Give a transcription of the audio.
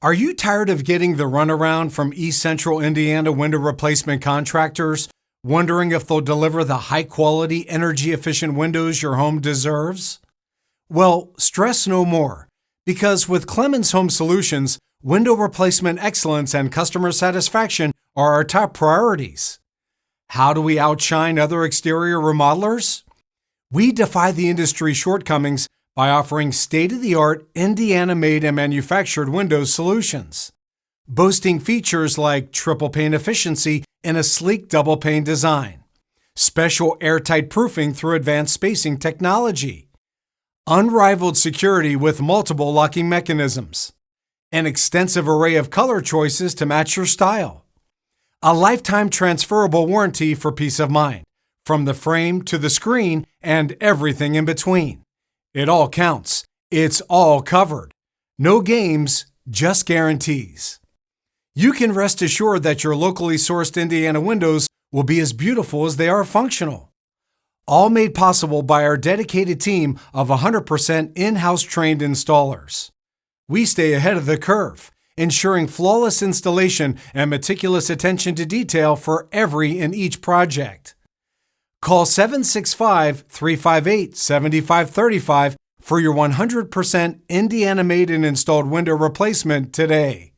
Are you tired of getting the runaround from East Central Indiana window replacement contractors, wondering if they'll deliver the high-quality, energy-efficient windows your home deserves? Well, stress no more, because with Clemens Home Solutions, window replacement excellence and customer satisfaction are our top priorities. How do we outshine other exterior remodelers? We defy the industry shortcomings by offering state-of-the-art Indiana-made and manufactured window solutions, boasting features like triple pane efficiency in a sleek double-pane design, special airtight proofing through advanced spacing technology, unrivaled security with multiple locking mechanisms, an extensive array of color choices to match your style, a lifetime transferable warranty for peace of mind, from the frame to the screen and everything in between. It all counts. It's all covered. No games, just guarantees. You can rest assured that your locally sourced Indiana windows will be as beautiful as they are functional. All made possible by our dedicated team of 100% in-house trained installers. We stay ahead of the curve, ensuring flawless installation and meticulous attention to detail for every and each project. Call 765-358-7535 for your 100% Indiana-made and installed window replacement today.